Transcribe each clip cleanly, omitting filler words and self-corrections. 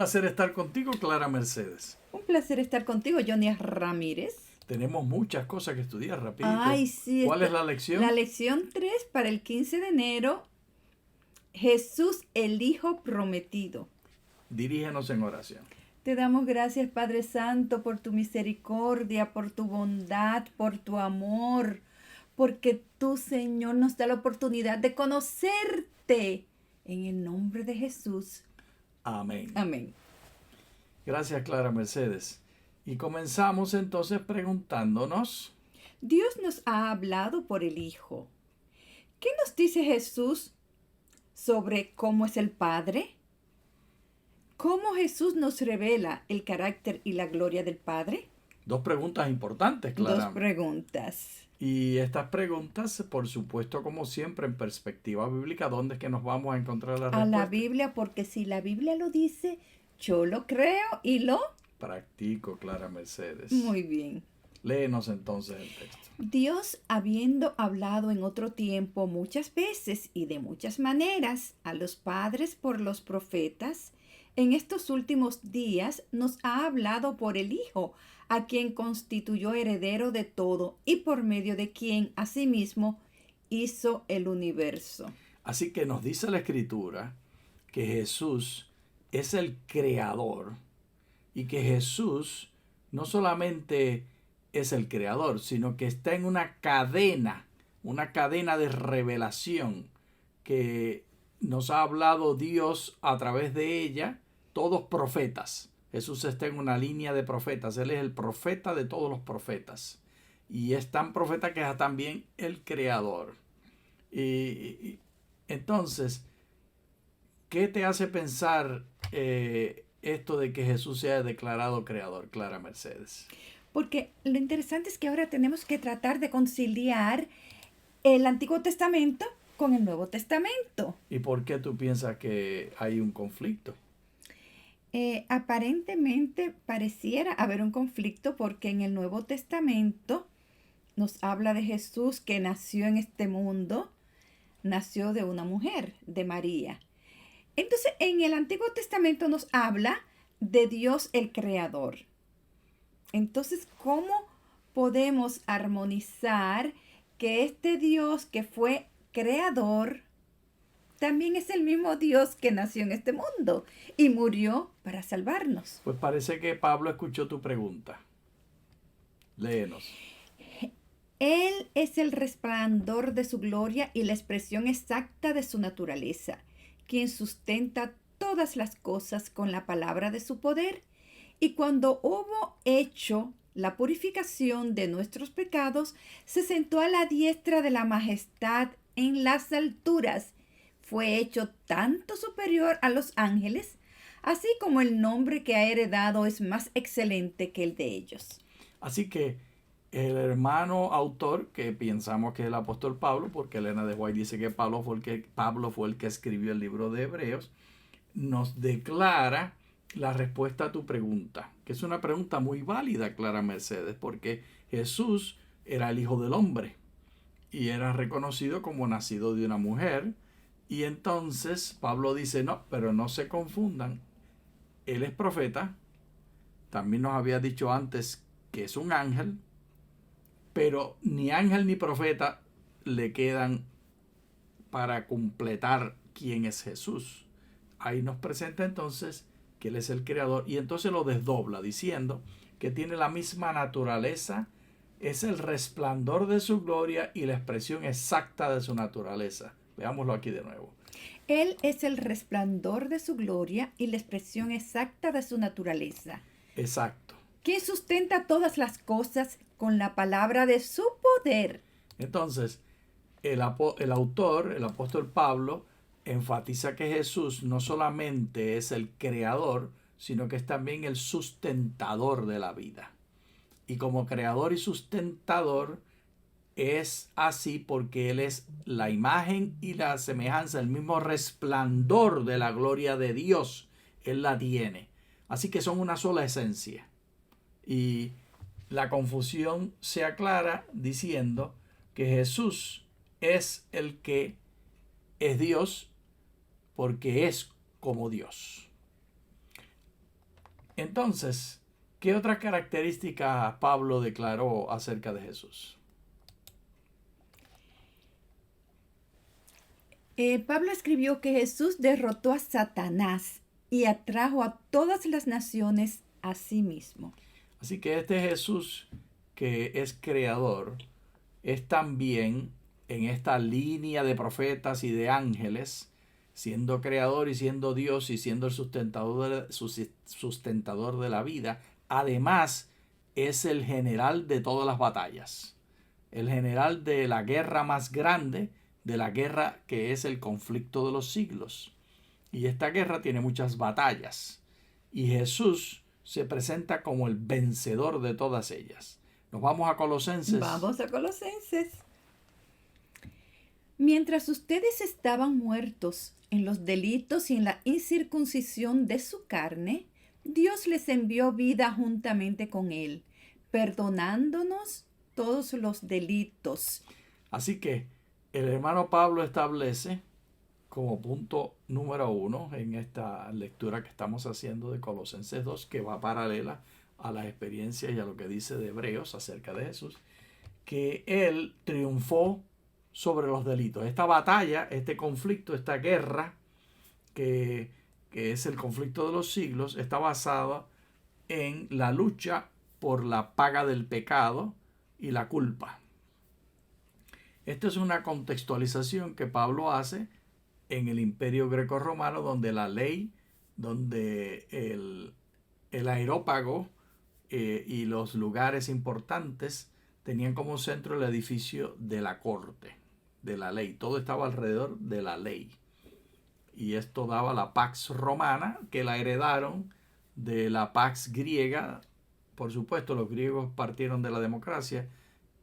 placer estar contigo, Clara Mercedes. Un placer estar contigo, Johnny Ramírez. Tenemos muchas cosas que estudiar, rapidito. Ay, sí. ¿Cuál es la lección? La lección 3 para el 15 de enero. Jesús, el Hijo prometido. Dirígenos en oración. Te damos gracias, Padre Santo, por tu misericordia, por tu bondad, por tu amor, porque tú, Señor, nos da la oportunidad de conocerte. En el nombre de Jesús. Amén. Amén. Gracias, Clara Mercedes. Y comenzamos entonces preguntándonos. Dios nos ha hablado por el Hijo. ¿Qué nos dice Jesús sobre cómo es el Padre? ¿Cómo Jesús nos revela el carácter y la gloria del Padre? Dos preguntas importantes, Clara. Dos preguntas. Y estas preguntas, por supuesto, como siempre, en perspectiva bíblica, ¿dónde es que nos vamos a encontrar la respuesta? A la Biblia, porque si la Biblia lo dice, yo lo creo y lo practico, Clara Mercedes. Muy bien. Léenos entonces el texto. Dios, habiendo hablado en otro tiempo muchas veces y de muchas maneras a los padres por los profetas, en estos últimos días nos ha hablado por el Hijo, a quien constituyó heredero de todo y por medio de quien asimismo hizo el universo. Así que nos dice la Escritura que Jesús es el creador y que Jesús no solamente es el creador, sino que está en una cadena de revelación que nos ha hablado Dios a través de ella, todos profetas. Jesús está en una línea de profetas. Él es el profeta de todos los profetas. Y es tan profeta que es también el creador. Y entonces, ¿qué te hace pensar esto de que Jesús sea declarado creador, Clara Mercedes? Porque lo interesante es que ahora tenemos que tratar de conciliar el Antiguo Testamento con el Nuevo Testamento. ¿Y por qué tú piensas que hay un conflicto? Aparentemente pareciera haber un conflicto porque en el Nuevo Testamento nos habla de Jesús que nació en este mundo, nació de una mujer, de María. Entonces en el Antiguo Testamento nos habla de Dios el Creador. Entonces, ¿cómo podemos armonizar que este Dios que fue creador también es el mismo Dios que nació en este mundo y murió para salvarnos? Pues parece que Pablo escuchó tu pregunta. Léenos. Él es el resplandor de su gloria y la expresión exacta de su naturaleza, quien sustenta todas las cosas con la palabra de su poder. Y cuando hubo hecho la purificación de nuestros pecados, se sentó a la diestra de la majestad en las alturas. Fue hecho tanto superior a los ángeles, así como el nombre que ha heredado es más excelente que el de ellos. Así que el hermano autor, que pensamos que es el apóstol Pablo, porque Elena de White dice que Pablo fue el que escribió el libro de Hebreos, nos declara la respuesta a tu pregunta, que es una pregunta muy válida, Clara Mercedes, porque Jesús era el Hijo del Hombre y era reconocido como nacido de una mujer. Y entonces Pablo dice, no, pero no se confundan. Él es profeta. También nos había dicho antes que es un ángel. Pero ni ángel ni profeta le quedan para completar quién es Jesús. Ahí nos presenta entonces que Él es el creador. Y entonces lo desdobla diciendo que tiene la misma naturaleza. Es el resplandor de su gloria y la expresión exacta de su naturaleza. Veámoslo aquí de nuevo. Él es el resplandor de su gloria y la expresión exacta de su naturaleza. Exacto. Que sustenta todas las cosas con la palabra de su poder. Entonces, el autor, el apóstol Pablo, enfatiza que Jesús no solamente es el creador, sino que es también el sustentador de la vida. Y como creador y sustentador, es así porque Él es la imagen y la semejanza, el mismo resplandor de la gloria de Dios. Él la tiene. Así que son una sola esencia. Y la confusión se aclara diciendo que Jesús es el que es Dios porque es como Dios. Entonces, ¿qué otra característica Pablo declaró acerca de Jesús? Pablo escribió que Jesús derrotó a Satanás y atrajo a todas las naciones a sí mismo. Así que este Jesús que es creador es también en esta línea de profetas y de ángeles, siendo creador y siendo Dios y siendo el sustentador de la vida. Además, es el general de todas las batallas, el general de la guerra más grande, de la guerra que es el conflicto de los siglos. Y esta guerra tiene muchas batallas. Y Jesús se presenta como el vencedor de todas ellas. Nos vamos a Colosenses. Vamos a Colosenses. Mientras ustedes estaban muertos en los delitos y en la incircuncisión de su carne, Dios les envió vida juntamente con Él, perdonándonos todos los delitos. Así que el hermano Pablo establece como punto número 1 en esta lectura que estamos haciendo de Colosenses 2, que va paralela a las experiencias y a lo que dice de Hebreos acerca de Jesús, que Él triunfó sobre los delitos. Esta batalla, este conflicto, esta guerra, que es el conflicto de los siglos, está basada en la lucha por la paga del pecado y la culpa. Esta es una contextualización que Pablo hace en el Imperio Grecorromano, donde la ley, donde el aerópago y los lugares importantes tenían como centro el edificio de la corte, de la ley. Todo estaba alrededor de la ley. Y esto daba la Pax Romana, que la heredaron de la Pax griega. Por supuesto, los griegos partieron de la democracia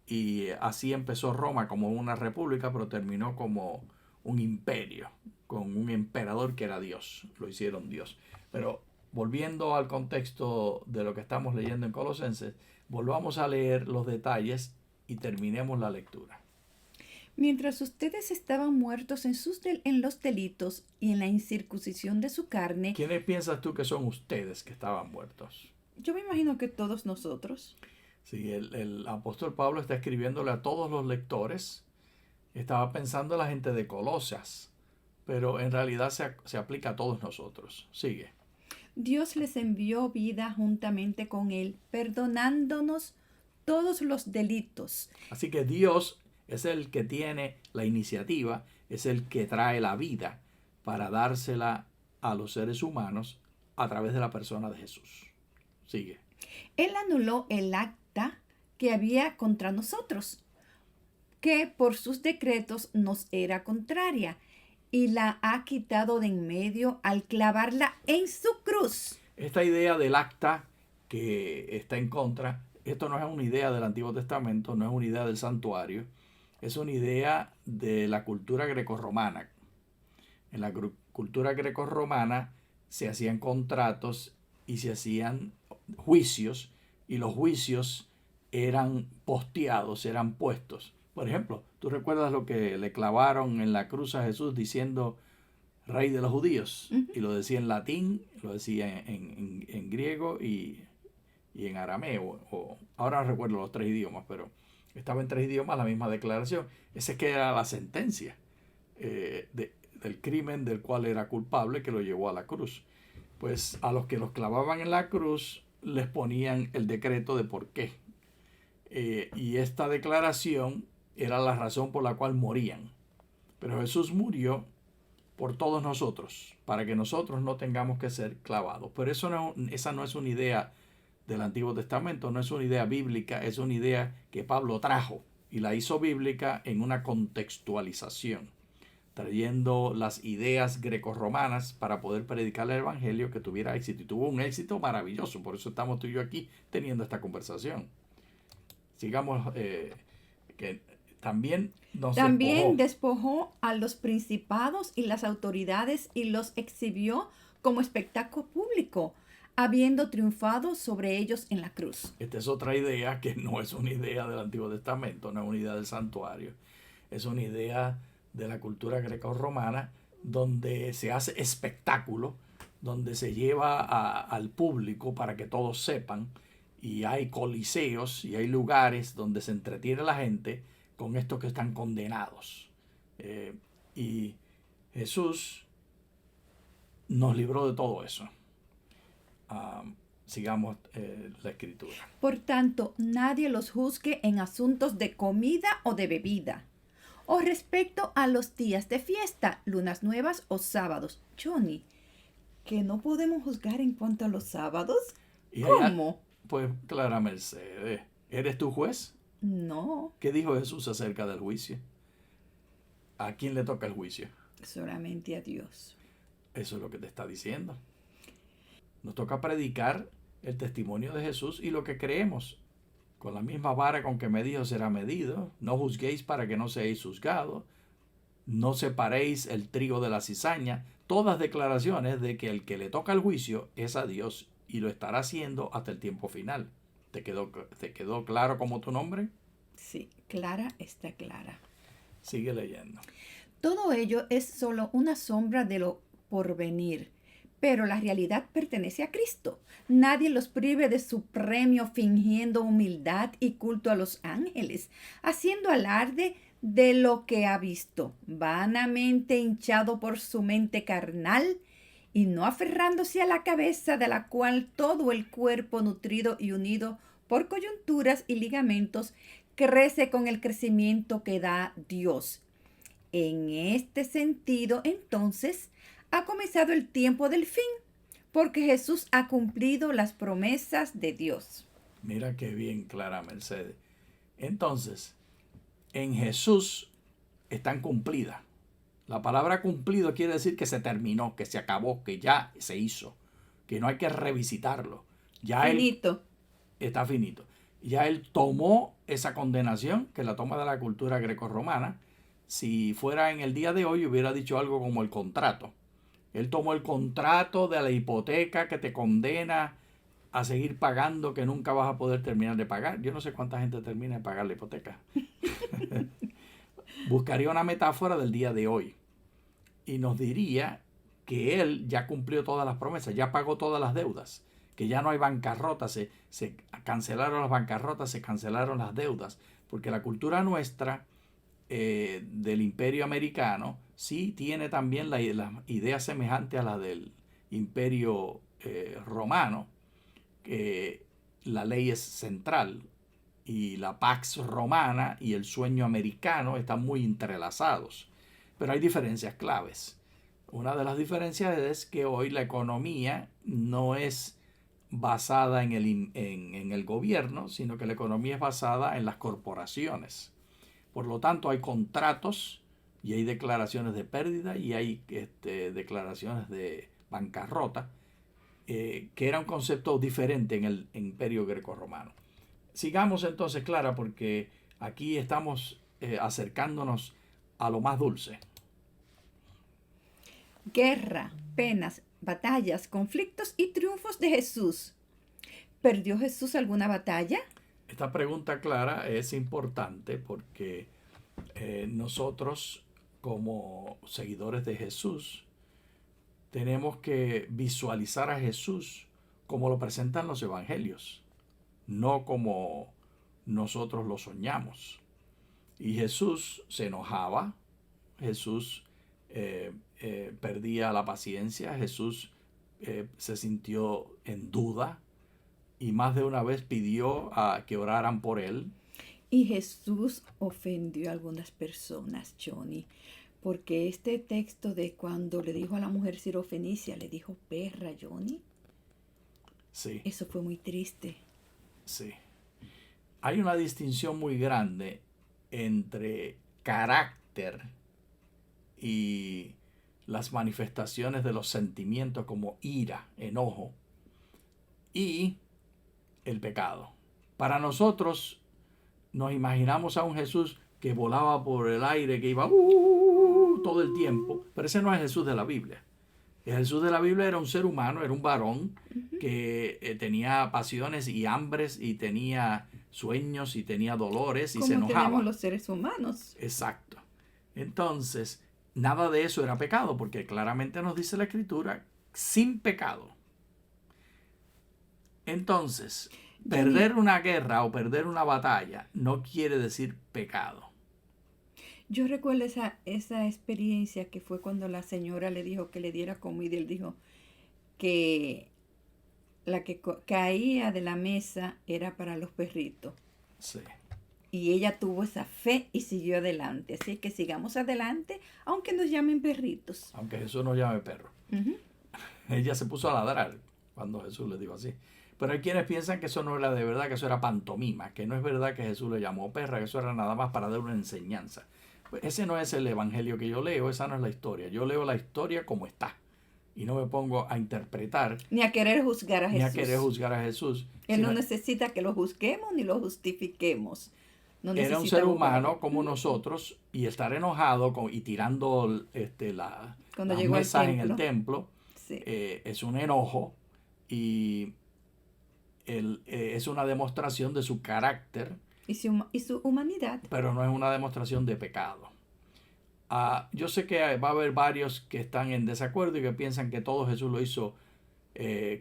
y así empezó Roma como una república, pero terminó como un imperio, con un emperador que era Dios. Lo hicieron Dios. Pero volviendo al contexto de lo que estamos leyendo en Colosenses, volvamos a leer los detalles y terminemos la lectura. Mientras ustedes estaban muertos en los delitos y en la incircuncisión de su carne. ¿Quiénes piensas tú que son ustedes que estaban muertos? Yo me imagino que todos nosotros. Sí, el apóstol Pablo está escribiéndole a todos los lectores. Estaba pensando en la gente de Colosas, pero en realidad se aplica a todos nosotros. Sigue. Dios les envió vida juntamente con Él, perdonándonos todos los delitos. Así que Dios es el que tiene la iniciativa, es el que trae la vida para dársela a los seres humanos a través de la persona de Jesús. Sigue. Él anuló el acta que había contra nosotros, que por sus decretos nos era contraria, y la ha quitado de en medio al clavarla en su cruz. Esta idea del acta que está en contra, esto no es una idea del Antiguo Testamento, no es una idea del santuario, es una idea de la cultura grecorromana. En la cultura grecorromana se hacían contratos y se hacían juicios, y los juicios eran posteados, eran puestos. Por ejemplo, ¿tú recuerdas lo que le clavaron en la cruz a Jesús diciendo Rey de los judíos? Uh-huh. Y lo decía en latín, lo decía en griego y en arameo. Ahora no recuerdo los 3 idiomas, pero estaba en 3 idiomas la misma declaración. Esa es que era la sentencia del crimen del cual era culpable, que lo llevó a la cruz. Pues a los que los clavaban en la cruz les ponían el decreto de por qué. Y esta declaración era la razón por la cual morían. Pero Jesús murió por todos nosotros, para que nosotros no tengamos que ser clavados. Pero esa no es una idea del Antiguo Testamento, no es una idea bíblica, es una idea que Pablo trajo y la hizo bíblica en una contextualización, trayendo las ideas grecorromanas para poder predicar el evangelio que tuviera éxito. Y tuvo un éxito maravilloso, por eso estamos tú y yo aquí teniendo esta conversación. Sigamos, que también despojó a los principados y las autoridades y los exhibió como espectáculo público, habiendo triunfado sobre ellos en la cruz. Esta es otra idea que no es una idea del Antiguo Testamento, no es una idea del santuario, es una idea de la cultura greco-romana, donde se hace espectáculo donde se lleva al público para que todos sepan, y hay coliseos y hay lugares donde se entretiene la gente con estos que están condenados. Y Jesús nos libró de todo eso. Sigamos la escritura. Por tanto, nadie los juzgue en asuntos de comida o de bebida, o respecto a los días de fiesta, lunas nuevas o sábados. Johnny, ¿que no podemos juzgar en cuanto a los sábados? ¿Cómo? Pues Clara Mercedes, ¿eres tu juez? No. ¿Qué dijo Jesús acerca del juicio? ¿A quién le toca el juicio? Solamente a Dios. Eso es lo que te está diciendo. Nos toca predicar el testimonio de Jesús y lo que creemos. Con la misma vara con que medís será medido. No juzguéis para que no seáis juzgados. No separéis el trigo de la cizaña. Todas declaraciones de que el que le toca el juicio es a Dios y lo estará haciendo hasta el tiempo final. ¿Te quedó claro como tu nombre? Sí, Clara está clara. Sigue leyendo. Todo ello es solo una sombra de lo porvenir, pero la realidad pertenece a Cristo. Nadie los prive de su premio fingiendo humildad y culto a los ángeles, haciendo alarde de lo que ha visto, vanamente hinchado por su mente carnal y no aferrándose a la cabeza de la cual todo el cuerpo nutrido y unido por coyunturas y ligamentos crece con el crecimiento que da Dios. En este sentido, entonces, ha comenzado el tiempo del fin, porque Jesús ha cumplido las promesas de Dios. Mira qué bien, Clara Mercedes. Entonces, en Jesús están cumplidas. La palabra cumplido quiere decir que se terminó, que se acabó, que ya se hizo, que no hay que revisitarlo. Ya Finito. Está finito. Ya él tomó esa condenación, que la toma de la cultura grecorromana. Si fuera en el día de hoy, hubiera dicho algo como el contrato. Él tomó el contrato de la hipoteca que te condena a seguir pagando, que nunca vas a poder terminar de pagar. Yo no sé cuánta gente termina de pagar la hipoteca. Buscaría una metáfora del día de hoy y nos diría que él ya cumplió todas las promesas, ya pagó todas las deudas, que ya no hay bancarrota, se cancelaron las bancarrotas, se cancelaron las deudas, porque la cultura nuestra del imperio americano sí tiene también la idea semejante a la del imperio romano, que la ley es central y la Pax Romana y el sueño americano están muy entrelazados, pero hay diferencias claves. Una de las diferencias es que hoy la economía no es basada en el gobierno, sino que la economía es basada en las corporaciones. Por lo tanto, hay contratos y hay declaraciones de pérdida y hay declaraciones de bancarrota, que era un concepto diferente en el imperio grecorromano. Sigamos entonces, Clara, porque aquí estamos acercándonos a lo más dulce. Guerra, penas, batallas, conflictos y triunfos de Jesús. ¿Perdió Jesús alguna batalla? Esta pregunta, Clara, es importante porque nosotros, como seguidores de Jesús, tenemos que visualizar a Jesús como lo presentan los evangelios, no como nosotros lo soñamos. Y Jesús se enojaba, Jesús perdía la paciencia, Jesús se sintió en duda y más de una vez pidió que oraran por él. Y Jesús ofendió a algunas personas, Johnny, porque este texto de cuando le dijo a la mujer sirofenicia, le dijo perra, Johnny. Sí. Eso fue muy triste. Sí. Hay una distinción muy grande entre carácter y las manifestaciones de los sentimientos como ira, enojo y el pecado. Para nosotros nos imaginamos a un Jesús que volaba por el aire, que iba todo el tiempo, pero ese no es Jesús de la Biblia. El Jesús de la Biblia era un ser humano, era un varón que tenía pasiones y hambres y tenía sueños y tenía dolores y se enojaba. Como tenemos los seres humanos. Exacto. Entonces, nada de eso era pecado, porque claramente nos dice la Escritura sin pecado. Entonces, perder una guerra o perder una batalla no quiere decir pecado. Yo recuerdo esa experiencia que fue cuando la señora le dijo que le diera comida y él dijo que la que caía de la mesa era para los perritos. Sí. Y ella tuvo esa fe y siguió adelante. Así que sigamos adelante, aunque nos llamen perritos. Aunque Jesús nos llame perro. Uh-huh. Ella se puso a ladrar cuando Jesús le dijo así. Pero hay quienes piensan que eso no era de verdad, que eso era pantomima, que no es verdad que Jesús le llamó perra, que eso era nada más para dar una enseñanza. Pues ese no es el evangelio que yo leo, esa no es la historia. Yo leo la historia como está. Y no me pongo a interpretar. Ni a querer juzgar a Jesús. Ni a querer juzgar a Jesús. Él no necesita que lo juzguemos ni lo justifiquemos. No era un ser humano como nosotros y estar enojado y tirando las mesas en el templo. Sí. Es un enojo y es una demostración de su carácter. Y su humanidad. Pero no es una demostración de pecado. Yo sé que va a haber varios que están en desacuerdo y que piensan que todo Jesús lo hizo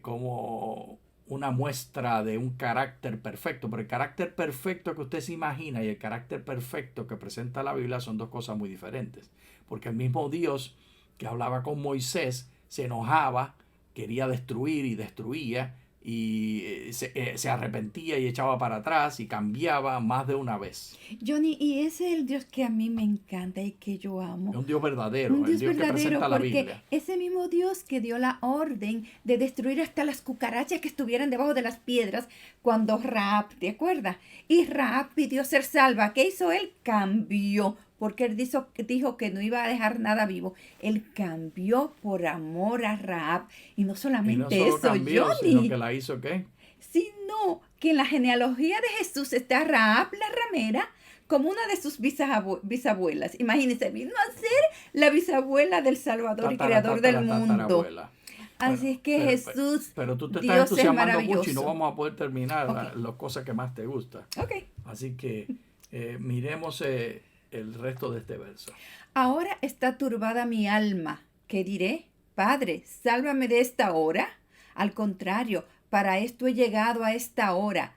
como una muestra de un carácter perfecto. Pero el carácter perfecto que usted se imagina y el carácter perfecto que presenta la Biblia son dos cosas muy diferentes. Porque el mismo Dios que hablaba con Moisés se enojaba, quería destruir y destruía. Y se arrepentía y echaba para atrás y cambiaba más de una vez. Johnny, y ese es el Dios que a mí me encanta y que yo amo. Es un Dios verdadero, el Dios que presenta la Biblia. Ese mismo Dios que dio la orden de destruir hasta las cucarachas que estuvieran debajo de las piedras cuando Rahab, ¿te acuerdas? Y Rahab pidió ser salva. ¿Qué hizo él? Cambió. Porque él dijo que no iba a dejar nada vivo. Él cambió por amor a Rahab. Y no solamente eso, cambió, Johnny. Sino que la hizo, ¿qué? Sino que en la genealogía de Jesús está Rahab la ramera como una de sus bisabuelas. Imagínense, vino a ser la bisabuela del Salvador y Creador del mundo. Así es que Jesús, pero tú te Dios estás entusiasmando es mucho y no vamos a poder terminar las cosas que más te gustan. Okay. Así que miremos el resto de este verso. Ahora está turbada mi alma. ¿Qué diré? Padre, sálvame de esta hora. Al contrario, para esto he llegado a esta hora.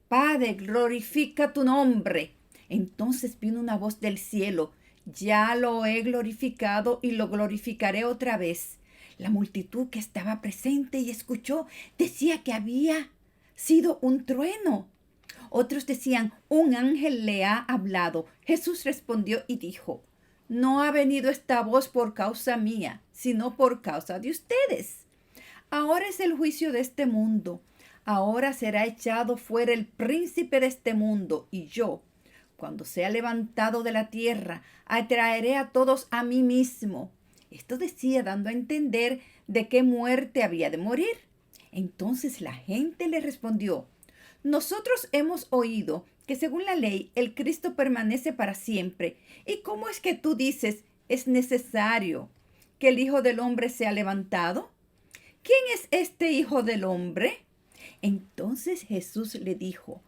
Padre, glorifica tu nombre. Entonces vino una voz del cielo. Ya lo he glorificado y lo glorificaré otra vez. La multitud que estaba presente y escuchó decía que había sido un trueno. Otros decían, un ángel le ha hablado. Jesús respondió y dijo, no ha venido esta voz por causa mía, sino por causa de ustedes. Ahora es el juicio de este mundo. Ahora será echado fuera el príncipe de este mundo. Y yo, cuando sea levantado de la tierra, atraeré a todos a mí mismo. Esto decía dando a entender de qué muerte había de morir. Entonces la gente le respondió, nosotros hemos oído que según la ley el Cristo permanece para siempre. ¿Y cómo es que tú dices es necesario que el Hijo del Hombre sea levantado? ¿Quién es este Hijo del Hombre? Entonces Jesús le dijo,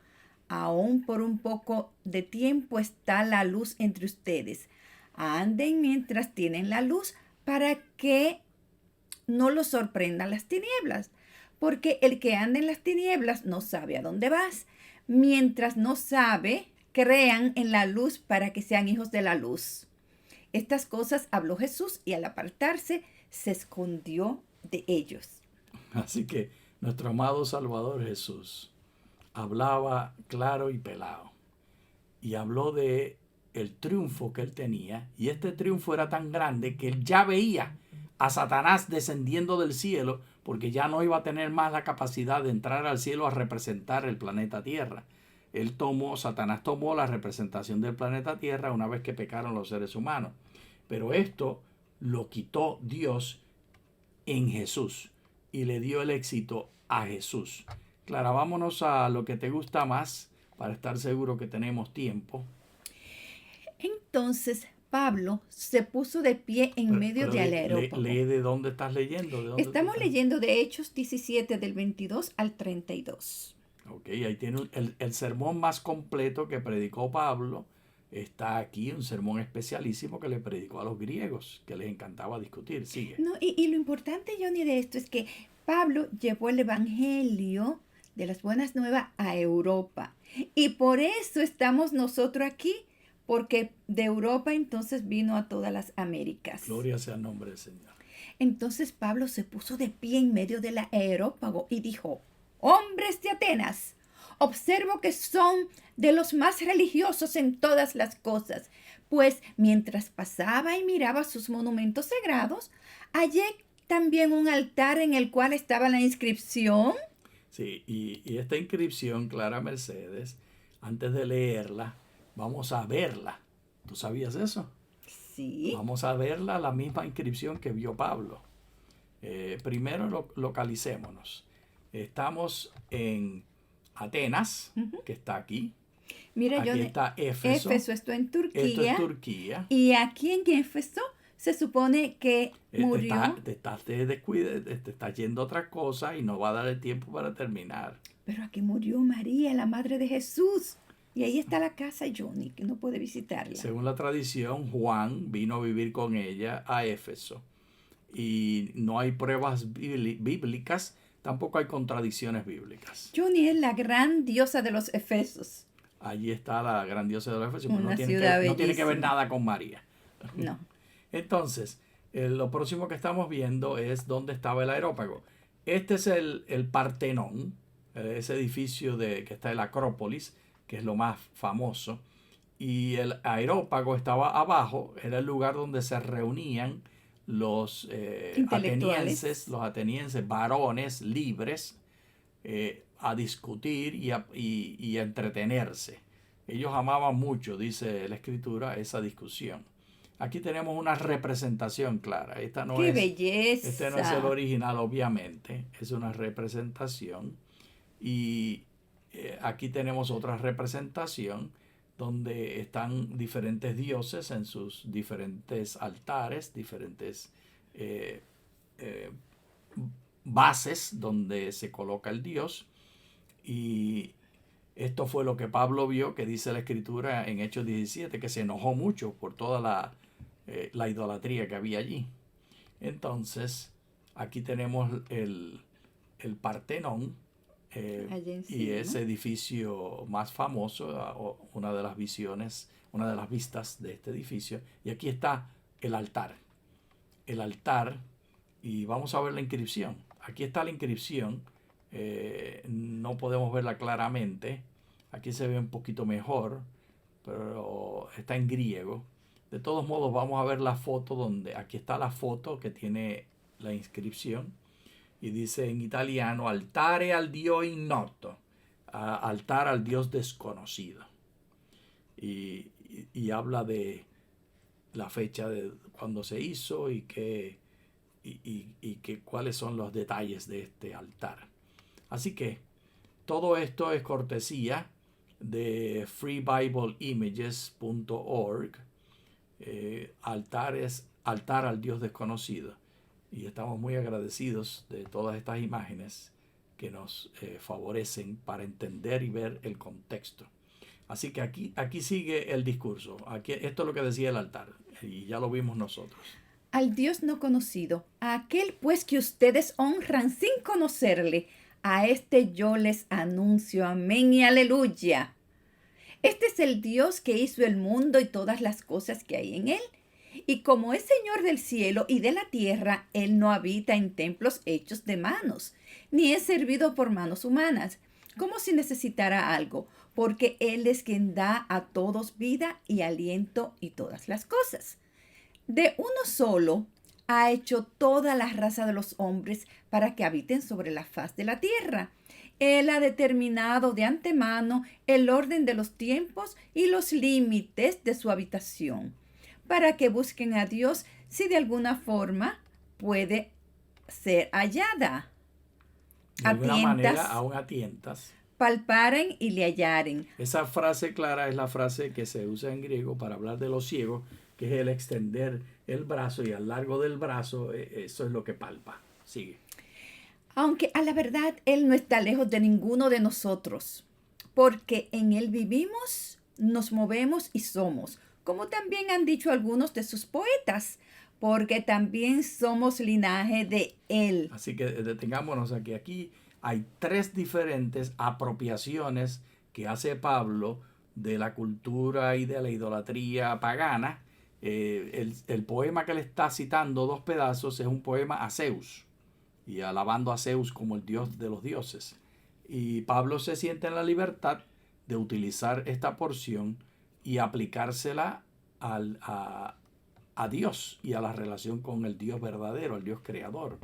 aún por un poco de tiempo está la luz entre ustedes. Anden mientras tienen la luz para que no los sorprendan las tinieblas. Porque el que anda en las tinieblas no sabe a dónde vas. Mientras no sabe, crean en la luz para que sean hijos de la luz. Estas cosas habló Jesús y al apartarse se escondió de ellos. Así que nuestro amado Salvador Jesús hablaba claro y pelado. Y habló de el triunfo que él tenía. Y este triunfo era tan grande que él ya veía a Satanás descendiendo del cielo, porque ya no iba a tener más la capacidad de entrar al cielo a representar el planeta Tierra. Satanás tomó la representación del planeta Tierra una vez que pecaron los seres humanos. Pero esto lo quitó Dios en Jesús y le dio el éxito a Jesús. Clara, vámonos a lo que te gusta más para estar seguro que tenemos tiempo. Entonces Pablo se puso de pie en medio del aerópago. Lee de dónde estás leyendo. Estamos leyendo de Hechos 17 del 22 al 32. Ok, ahí tiene el sermón más completo que predicó Pablo está aquí un sermón especialísimo que le predicó a los griegos, que les encantaba discutir. Sigue. No, y lo importante, Johnny, de esto es que Pablo llevó el evangelio de las buenas nuevas a Europa. Y por eso estamos nosotros aquí, porque de Europa entonces vino a todas las Américas. Gloria sea el nombre del Señor. Entonces Pablo se puso de pie en medio del aerópago y dijo: hombres de Atenas, observo que son de los más religiosos en todas las cosas, pues mientras pasaba y miraba sus monumentos sagrados, hallé también un altar en el cual estaba la inscripción. Sí, y esta inscripción, Clara Mercedes, antes de leerla, vamos a verla. ¿Tú sabías eso? Sí. Vamos a verla, la misma inscripción que vio Pablo. Primero localicémonos. Estamos en Atenas, que está aquí. Mira, Aquí está Éfeso. Éfeso, esto en Turquía. Esto es Turquía. Y aquí en Éfeso se supone que murió. Te estás yendo a otra cosa y no va a dar el tiempo para terminar. Pero aquí murió María, la madre de Jesús. Y ahí está la casa Johnny, que no puede visitarla. Según la tradición, Juan vino a vivir con ella a Éfeso. Y no hay pruebas bíblicas, tampoco hay contradicciones bíblicas. Johnny es la gran diosa de los Efesos. Allí está la gran diosa de los Efesios. Una No tiene que ver nada con María. No. Entonces, lo próximo que estamos viendo es dónde estaba el aerópago. Este es el Partenón, ese edificio que está en la Acrópolis, que es lo más famoso. Y el aerópago estaba abajo, era el lugar donde se reunían los atenienses, varones libres, a discutir y a entretenerse. Ellos amaban mucho, dice la Escritura, esa discusión. Aquí tenemos una representación clara. ¡Qué belleza! Este no es el original, obviamente. Es una representación. Y aquí tenemos otra representación donde están diferentes dioses en sus diferentes altares, diferentes bases donde se coloca el dios. Y esto fue lo que Pablo vio, que dice la Escritura en Hechos 17, que se enojó mucho por toda la idolatría que había allí. Entonces, aquí tenemos el Partenón, y ese edificio más famoso, una de las visiones, una de las vistas de este edificio. Y aquí está el altar. El altar, y vamos a ver la inscripción. Aquí está la inscripción. No podemos verla claramente. Aquí se ve un poquito mejor, pero está en griego. De todos modos, vamos a ver la foto donde aquí está la foto que tiene la inscripción y dice en italiano: altare al Dio ignoto, altar al Dios desconocido. Y habla de la fecha de cuando se hizo y cuáles son los detalles de este altar. Así que todo esto es cortesía de freebibleimages.org. Altar al Dios desconocido. Y estamos muy agradecidos de todas estas imágenes que nos favorecen para entender y ver el contexto. Así que aquí sigue el discurso. Esto es lo que decía el altar y ya lo vimos nosotros. Al Dios no conocido, a aquel pues que ustedes honran sin conocerle, a este yo les anuncio, amén y aleluya. Este es el Dios que hizo el mundo y todas las cosas que hay en él. Y como es Señor del cielo y de la tierra, Él no habita en templos hechos de manos, ni es servido por manos humanas, como si necesitara algo, porque Él es quien da a todos vida y aliento y todas las cosas. De uno solo ha hecho toda la raza de los hombres para que habiten sobre la faz de la tierra. Él ha determinado de antemano el orden de los tiempos y los límites de su habitación, para que busquen a Dios si de alguna forma puede ser hallada. De alguna manera, aún a tientas. Palparen y le hallaren. Esa frase, Clara, es la frase que se usa en griego para hablar de los ciegos, que es el extender el brazo, y al largo del brazo, eso es lo que palpa. Sigue. Aunque a la verdad Él no está lejos de ninguno de nosotros, porque en Él vivimos, nos movemos y somos, como también han dicho algunos de sus poetas, porque también somos linaje de Él. Así que detengámonos aquí. Aquí hay 3 diferentes apropiaciones que hace Pablo de la cultura y de la idolatría pagana. El poema que le está citando, 2 pedazos, es un poema a Zeus, y alabando a Zeus como el dios de los dioses. Y Pablo se siente en la libertad de utilizar esta porción y aplicársela a Dios y a la relación con el Dios verdadero, el Dios creador.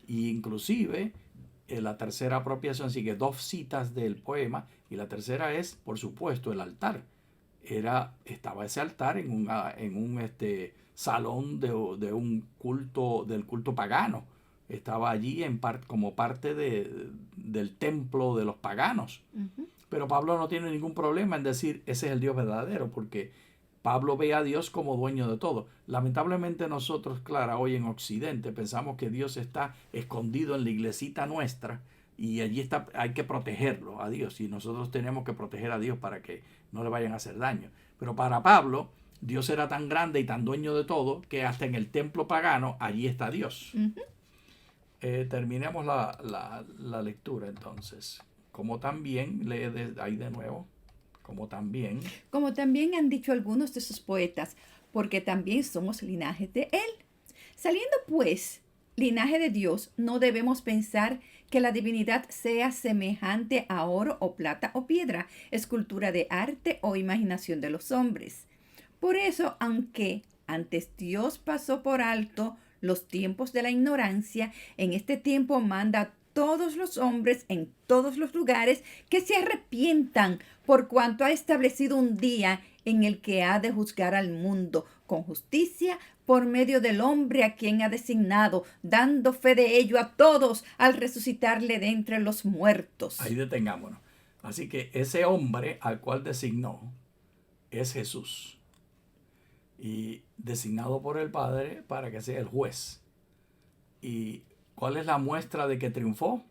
Y inclusive la tercera apropiación sigue 2 citas del poema, y la tercera es, por supuesto, el altar. Estaba ese altar en un salón de un culto, del culto pagano. Estaba allí como parte del templo de los paganos. Ujú. Pero Pablo no tiene ningún problema en decir ese es el Dios verdadero, porque Pablo ve a Dios como dueño de todo. Lamentablemente nosotros, Clara, hoy en Occidente pensamos que Dios está escondido en la iglesita nuestra, y allí está, hay que protegerlo a Dios, y nosotros tenemos que proteger a Dios para que no le vayan a hacer daño. Pero para Pablo, Dios era tan grande y tan dueño de todo que hasta en el templo pagano allí está Dios. Ujú. Terminemos la lectura entonces. Como también, lee ahí de nuevo, como también. Como también han dicho algunos de sus poetas, porque también somos linaje de Él. Saliendo pues linaje de Dios, no debemos pensar que la divinidad sea semejante a oro o plata o piedra, escultura de arte o imaginación de los hombres. Por eso, aunque antes Dios pasó por alto los tiempos de la ignorancia, en este tiempo manda a todos los hombres en todos los lugares que se arrepientan, por cuanto ha establecido un día en el que ha de juzgar al mundo con justicia por medio del hombre a quien ha designado, dando fe de ello a todos al resucitarle de entre los muertos. Ahí detengámonos. Así que ese hombre al cual designó es Jesús, y designado por el Padre para que sea el juez. ¿Y cuál es la muestra de que triunfó?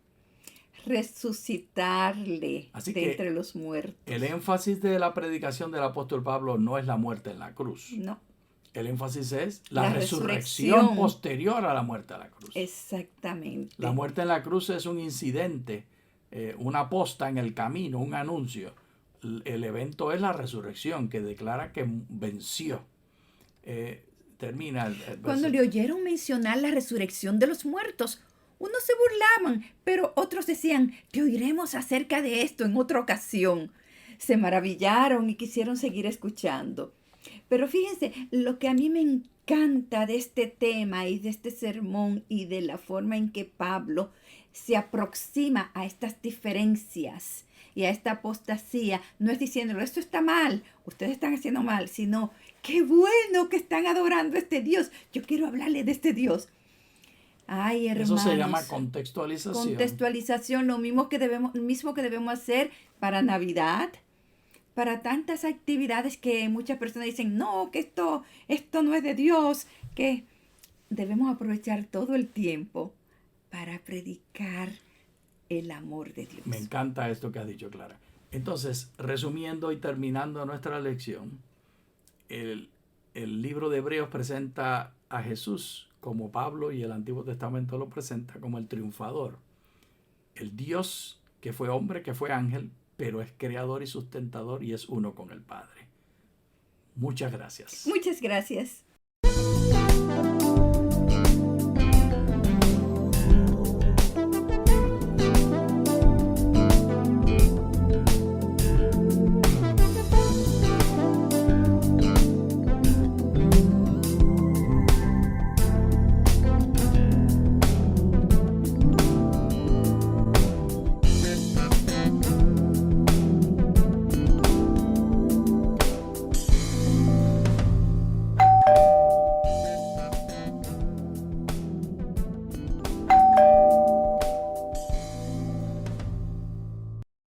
Resucitarle Así de que entre los muertos. el énfasis de la predicación del apóstol Pablo no es la muerte en la cruz. No, El énfasis es la La resurrección resurrección. posterior a la muerte en la cruz. exactamente. La muerte en la cruz es un incidente, una posta en el camino, un anuncio. El evento es la resurrección, que declara que venció. Termina el Cuando verso. le oyeron mencionar la resurrección de los muertos, unos se burlaban, pero otros decían, te oiremos acerca de esto en otra ocasión. Se maravillaron y quisieron seguir escuchando. Pero fíjense, lo que a mí me encanta de este tema y de este sermón y de la forma en que Pablo se aproxima a estas diferencias y a esta apostasía, no es diciéndolo, esto está mal, ustedes están haciendo mal, sino, qué bueno que están adorando a este Dios, yo quiero hablarle de este Dios. Ay, hermanos, Eso se llama contextualización. contextualización, lo mismo que debemos hacer para Navidad, para tantas actividades que muchas personas dicen, no, que esto no es de Dios, que debemos aprovechar todo el tiempo para predicar el amor de Dios. Me encanta esto que has dicho, Clara. Entonces, resumiendo y terminando nuestra lección, el libro de Hebreos presenta a Jesús como Pablo y el Antiguo Testamento lo presenta como el triunfador. El Dios que fue hombre, que fue ángel, pero es creador y sustentador y es uno con el Padre. Muchas gracias. Muchas gracias.